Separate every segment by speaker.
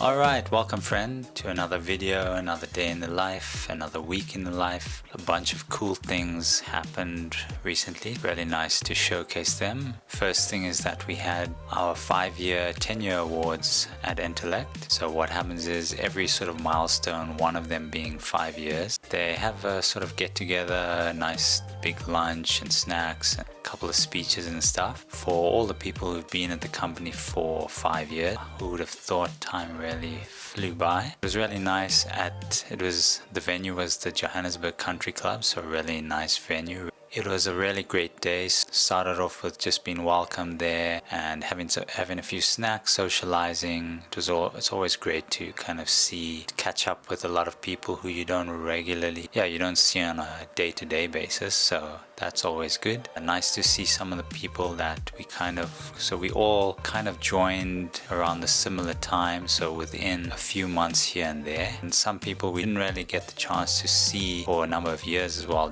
Speaker 1: Alright, welcome friend to another video, another day in the life, another week in the life. A bunch of cool things happened recently. Really nice to showcase them. First thing is that we had our 5-year Tenure Awards at Entelect. So what happens is every sort of milestone, one of them being 5 years, they have a sort of get together, a nice big lunch and snacks, and a couple of speeches and stuff for all the people who've been at the company for 5 years. Who would have thought time really flew by. It was really nice. The venue was the Johannesburg Country Club, so a really nice venue. It was a really great day. Started off with just being welcomed there and having a few snacks, socializing. It's always great to kind of catch up with a lot of people who you don't see on a day-to-day basis. So that's always good. Nice to see some of the people that we all kind of joined around the similar time, so within a few months here and there. And some people we didn't really get the chance to see for a number of years as well,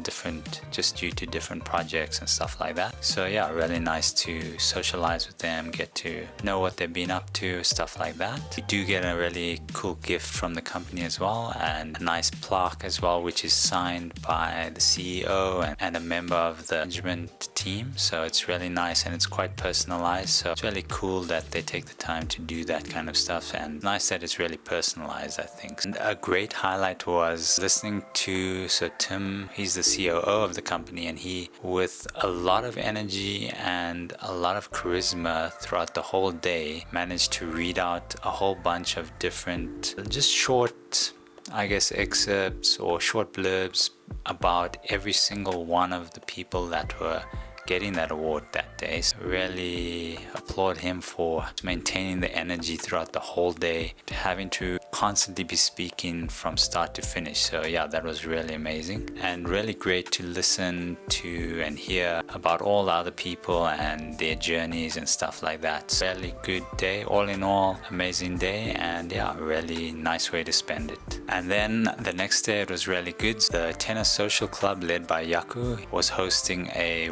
Speaker 1: just due to different projects and stuff like that. So yeah, really nice to socialize with them, get to know what they've been up to, stuff like that. We do get a really cool gift from the company as well, and a nice plaque as well, which is signed by the CEO and a member of the management team. So it's really nice and it's quite personalized. So it's really cool that they take the time to do that kind of stuff, and nice that it's really personalized, I think. And a great highlight was listening to Tim. He's the COO of the company, and he, with a lot of energy and a lot of charisma throughout the whole day, managed to read out a whole bunch of different, just short, excerpts or short blurbs about every single one of the people that were getting that award that day. So really applaud him for maintaining the energy throughout the whole day, having to constantly be speaking from start to finish. So yeah, that was really amazing and really great to listen to and hear about all the other people and their journeys and stuff like that. Really good day, all in all, amazing day, and yeah, really nice way to spend it. And then the next day it was really good. The Tennis Social Club, led by Yaku, was hosting a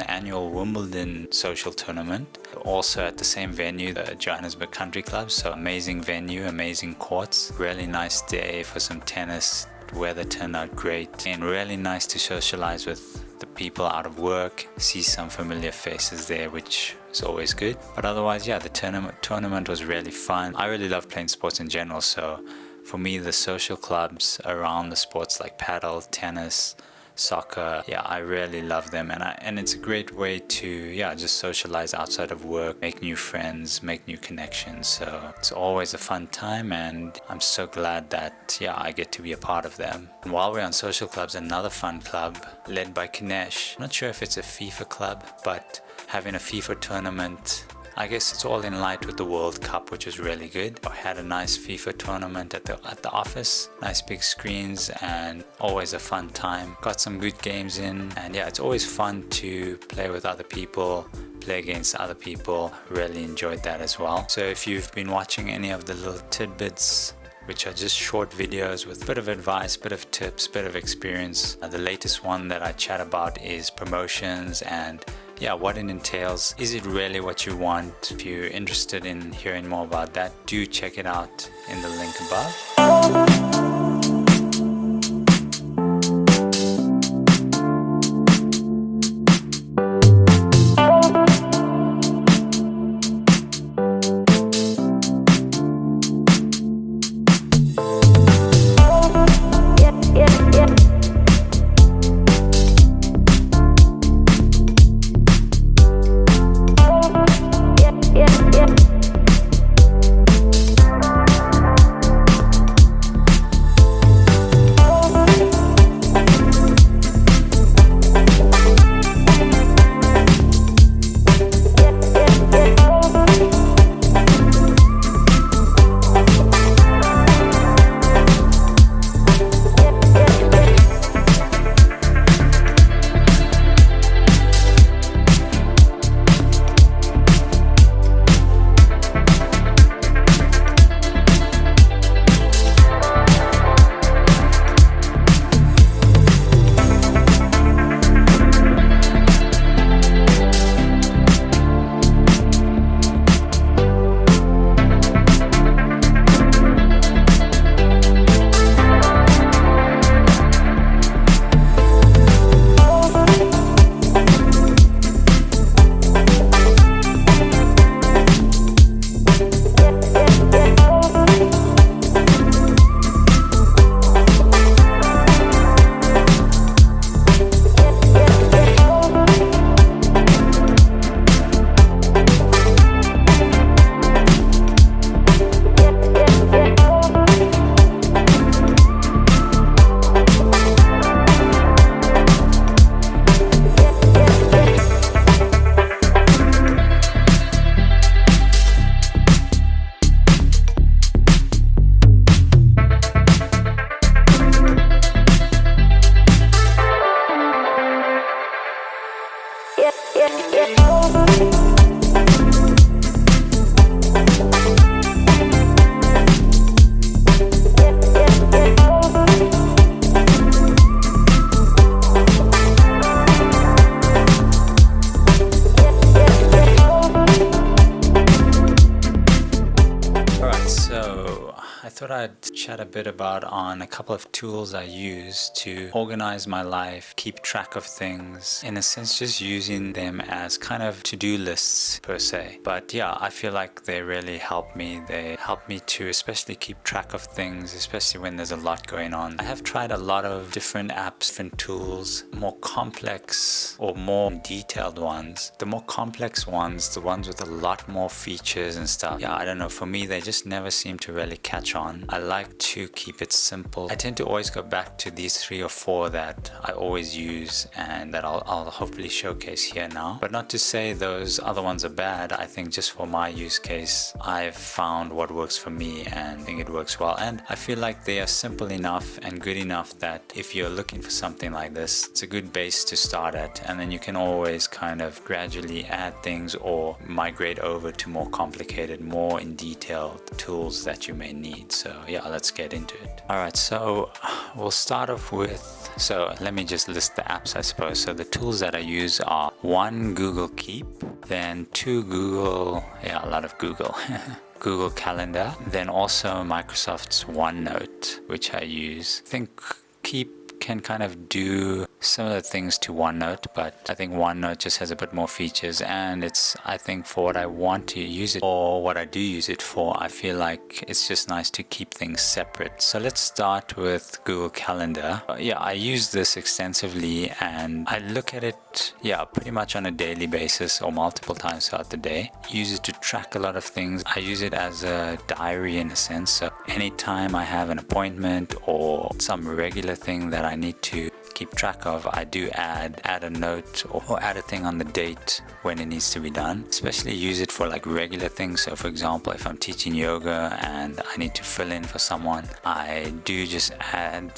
Speaker 1: annual Wimbledon social tournament, also at the same venue, the Johannesburg Country Club. So amazing venue, amazing courts, really nice day for some tennis. Weather turned out great, and really nice to socialize with the people out of work, see some familiar faces there, which is always good. But otherwise, yeah, the tournament was really fun. I really love playing sports in general, so for me, the social clubs around the sports like paddle, tennis, soccer, yeah, I really love them, and it's a great way to just socialize outside of work, make new friends, make new connections. So it's always a fun time, and I'm so glad that I get to be a part of them. And while we're on social clubs, another fun club led by Kinesh, I'm not sure if it's a FIFA club, but having a FIFA tournament, I guess it's all in light with the World Cup, which is really good. I had a nice FIFA tournament at the office, nice big screens, and always a fun time. Got some good games in, and yeah, it's always fun to play with other people, play against other people. Really enjoyed that as well. So if you've been watching any of the little tidbits, which are just short videos with a bit of advice, bit of tips, bit of experience, the latest one that I chat about is promotions and what it entails. Is it really what you want? If you're interested in hearing more about that, do check it out in the link above. thought I'd chat a bit about on a couple of tools I use to organize my life, keep track of things, in a sense just using them as kind of to-do lists per se. But yeah, I feel like they really help me. They help me to especially keep track of things, especially when there's a lot going on. I have tried a lot of different apps, different tools, more complex or more detailed ones. The more complex ones, the ones with a lot more features and stuff, yeah, I don't know, for me they just never seem to really catch on. I like to keep it simple. I tend to always go back to these 3 or 4 that I always use and that I'll hopefully showcase here now. But not to say those other ones are bad. I think just for my use case, I've found what works for me and I think it works well. And I feel like they are simple enough and good enough that if you're looking for something like this, it's a good base to start at, and then you can always kind of gradually add things or migrate over to more complicated, more in detailed tools that you may need. So yeah, let's get into it. Alright, so we'll start off with, so let me just list the apps, I suppose. So the tools that I use are 1, Google Keep, then 2, Google, yeah, a lot of Google. Google Calendar, then also Microsoft's OneNote, which I use. I think Keep can kind of do similar things to OneNote, but I think OneNote just has a bit more features, and it's, I think for what I want to use it or what I do use it for, I feel like it's just nice to keep things separate. So let's start with Google Calendar. Yeah, I use this extensively and I look at it, yeah, pretty much on a daily basis or multiple times throughout the day. Use it to track a lot of things. I use it as a diary in a sense. So anytime I have an appointment or some regular thing that I need to keep track of, I do add a note or add a thing on the date when it needs to be done. Especially use it for like regular things. So for example, if I'm teaching yoga and I need to fill in for someone, I do just add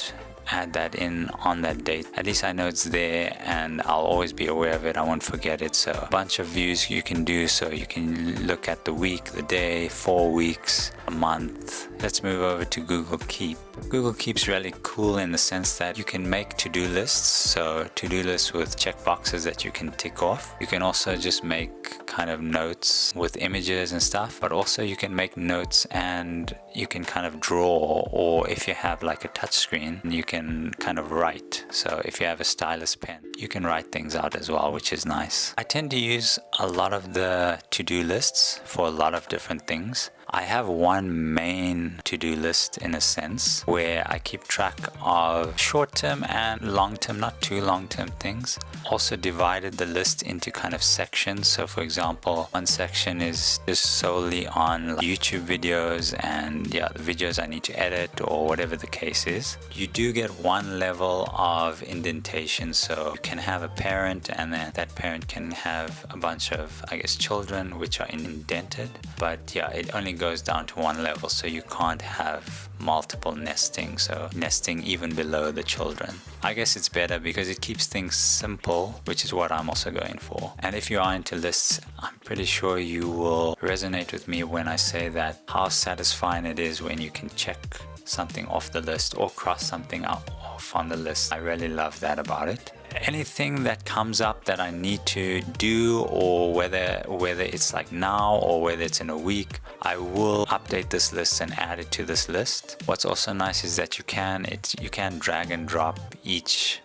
Speaker 1: that in on that date. At least I know it's there and I'll always be aware of it. I won't forget it. So a bunch of views you can do. So you can look at the week, the day, 4 weeks, a month. Let's move over to Google Keep. Google Keep's really cool in the sense that you can make to-do lists. So to-do lists with checkboxes that you can tick off. You can also just make kind of notes with images and stuff, but also you can make notes and you can kind of draw, or if you have like a touch screen, you can kind of write. So if you have a stylus pen, you can write things out as well, which is nice. I tend to use a lot of the to-do lists for a lot of different things. I have one main to-do list in a sense where I keep track of short-term and long-term, not too long-term things. Also divided the list into kind of sections. So for example, one section is just solely on YouTube videos and yeah, the videos I need to edit or whatever the case is. You do get one level of indentation. So you can have a parent and then that parent can have a bunch of, I guess, children which are indented. But yeah, it only goes down to one level, so you can't have multiple nesting, so nesting even below the children. I guess it's better because it keeps things simple, which is what I'm also going for. And if you are into lists, I'm pretty sure you will resonate with me when I say that how satisfying it is when you can check something off the list or cross something off on the list. I really love that about it. Anything that comes up that I need to do, or whether it's like now or whether it's in a week, I will update this list and add it to this list. What's also nice is that you can drag and drop each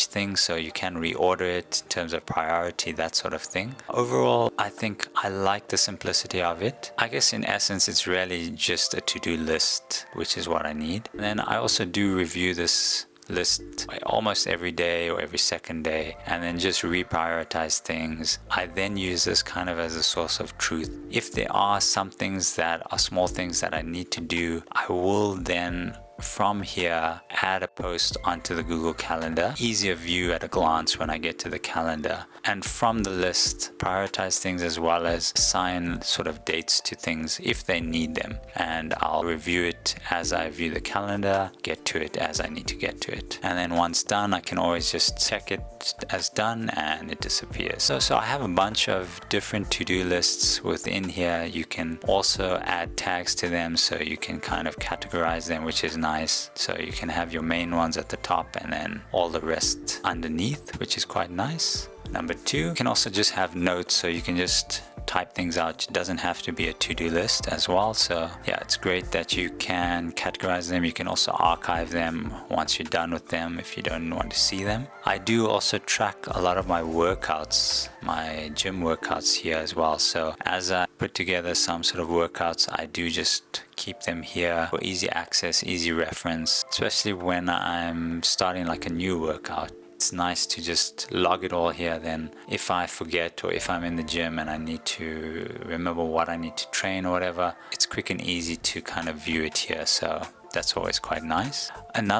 Speaker 1: thing, so you can reorder it in terms of priority, that sort of thing. Overall, I think I like the simplicity of it. I guess in essence, it's really just a to-do list, which is what I need. And then I also do review this list almost every day or every second day, and then just reprioritize things. I then use this kind of as a source of truth. If there are some things that are small things that I need to do, I will then from here add a post onto the Google Calendar. Easier view at a glance when I get to the calendar, and from the list prioritize things as well as assign sort of dates to things if they need them, and I'll review it as I view the calendar, get to it as I need to get to it, and then once done I can always just check it as done and it disappears. So I have a bunch of different to-do lists within here. You can also add tags to them, so you can kind of categorize them, which is nice. So you can have your main ones at the top and then all the rest underneath, which is quite nice. Number 2, you can also just have notes, so you can just type things out. It doesn't have to be a to-do list as well. So yeah, it's great that you can categorize them. You can also archive them once you're done with them if you don't want to see them. I do also track a lot of my workouts, my gym workouts here as well. So as I put together some sort of workouts, I do just keep them here for easy access, easy reference, especially when I'm starting like a new workout. It's nice to just log it all here. Then if I forget, or if I'm in the gym and I need to remember what I need to train or whatever, it's quick and easy to kind of view it here. So that's always quite nice. One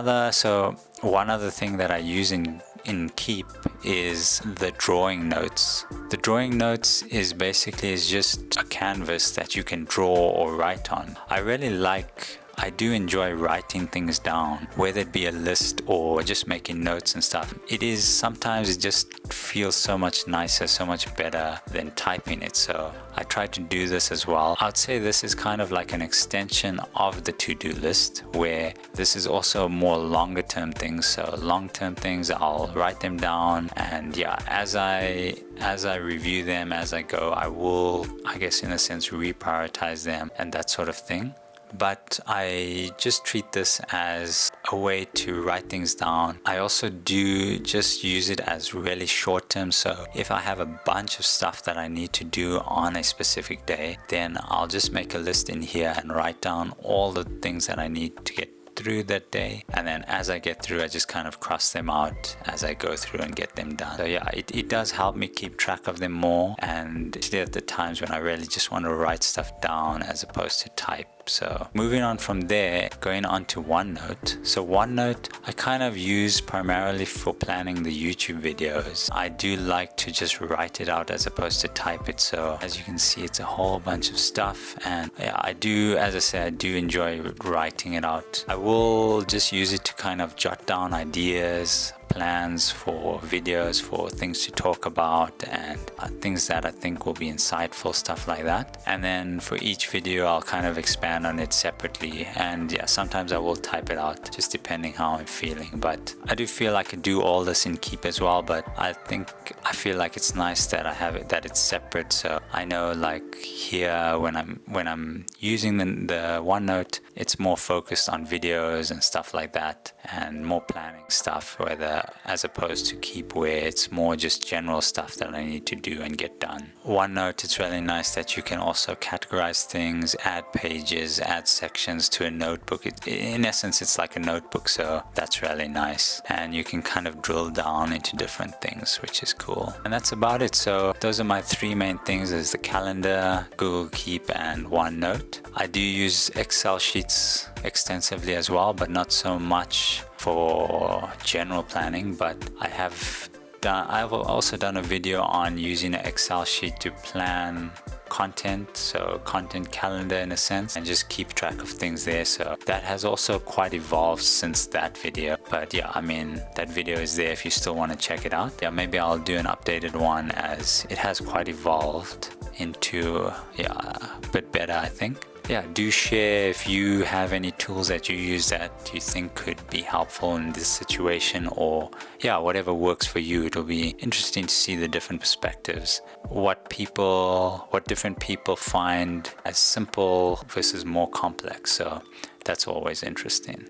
Speaker 1: other thing that I use in Keep is the drawing notes. The drawing notes is just a canvas that you can draw or write on. I do enjoy writing things down, whether it be a list or just making notes and stuff. Sometimes it just feels so much nicer, so much better than typing it. So I try to do this as well. I'd say this is kind of like an extension of the to-do list, where this is also more longer term things. So long term things, I'll write them down, and yeah, as I review them as I go, I will, I guess in a sense, reprioritize them and that sort of thing. But I just treat this as a way to write things down. I also do just use it as really short term. So if I have a bunch of stuff that I need to do on a specific day, then I'll just make a list in here and write down all the things that I need to get through that day, and then as I get through, I just kind of cross them out as I go through and get them done. So yeah, it does help me keep track of them more, and especially at the times when I really just want to write stuff down as opposed to type. So moving on from there, going on to OneNote. So OneNote I kind of use primarily for planning the YouTube videos. I do like to just write it out as opposed to type it. So as you can see, it's a whole bunch of stuff, and yeah, as I said, I do enjoy writing it out. I will just use it to kind of jot down ideas, plans for videos, for things to talk about, and things that I think will be insightful, stuff like that. And then for each video, I'll kind of expand on it separately. And yeah, sometimes I will type it out, just depending how I'm feeling. But I do feel I could do all this in Keep as well, but I feel like it's nice that I have it, that it's separate. So I know, like here, when I'm using the OneNote, it's more focused on videos and stuff like that, and more planning stuff, as opposed to Keep, where it's more just general stuff that I need to do and get done. OneNote, it's really nice that you can also categorize things, add pages, add sections to a notebook. In essence, it's like a notebook, so that's really nice. And you can kind of drill down into different things, which is cool. And that's about it. So those are my three main things: is the calendar, Google Keep, and OneNote. I do use Excel sheets extensively as well, but not so much for general planning. But I've also done a video on using an Excel sheet to plan content, so content calendar in a sense, and just keep track of things there. So that has also quite evolved since that video. But yeah, I mean, that video is there if you still want to check it out. Yeah, maybe I'll do an updated one, as it has quite evolved into a bit better, I think. Yeah, do share if you have any tools that you use that you think could be helpful in this situation, or yeah, whatever works for you. It'll be interesting to see the different perspectives, what different people find as simple versus more complex. So that's always interesting.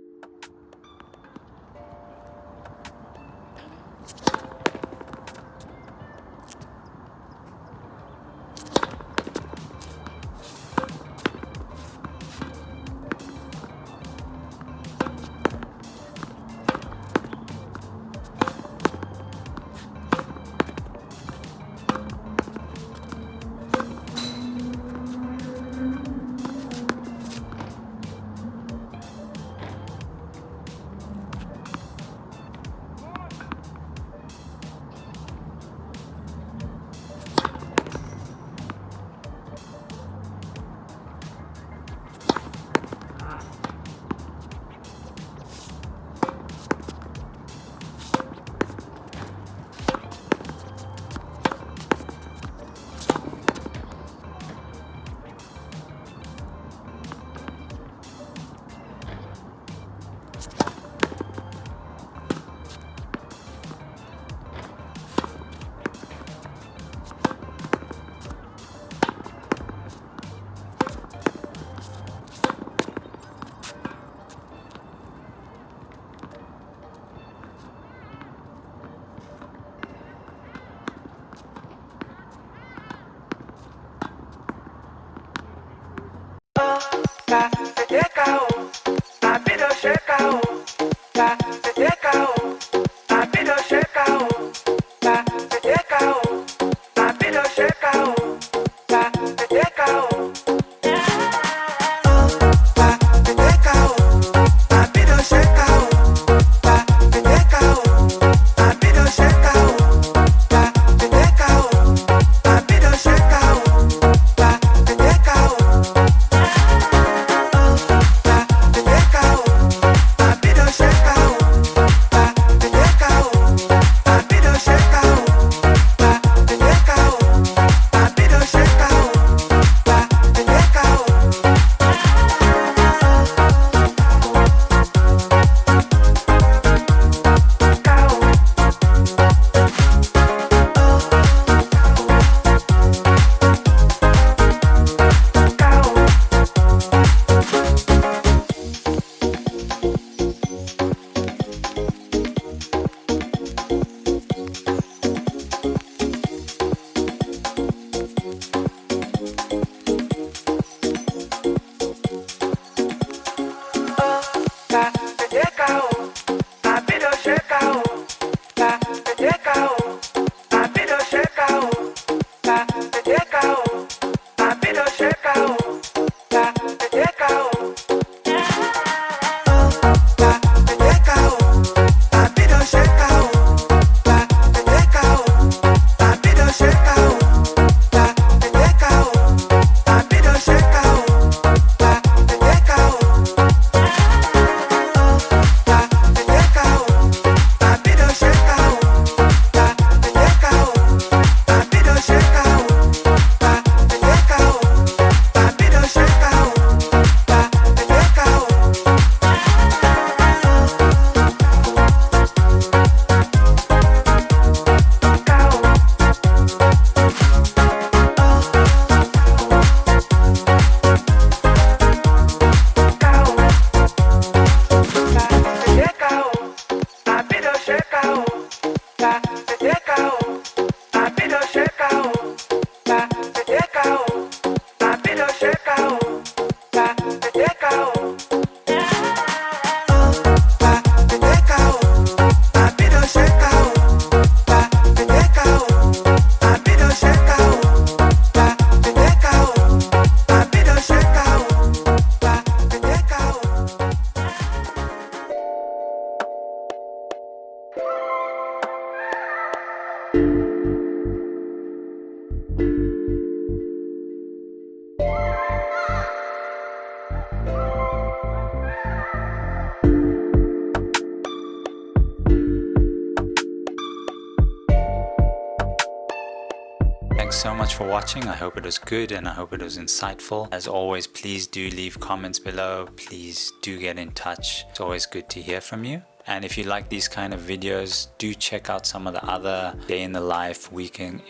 Speaker 1: Thanks so much for watching. I hope it was good and I hope it was insightful. As always, please do leave comments below. Please do get in touch. It's always good to hear from you. And if you like these kind of videos, do check out some of the other day in the life, week in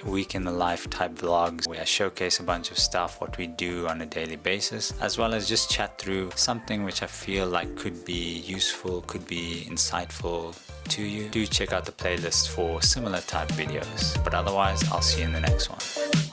Speaker 1: the life type vlogs where I showcase a bunch of stuff, what we do on a daily basis, as well as just chat through something which I feel like could be useful, could be insightful to you. Do check out the playlist for similar type videos. But otherwise, I'll see you in the next one.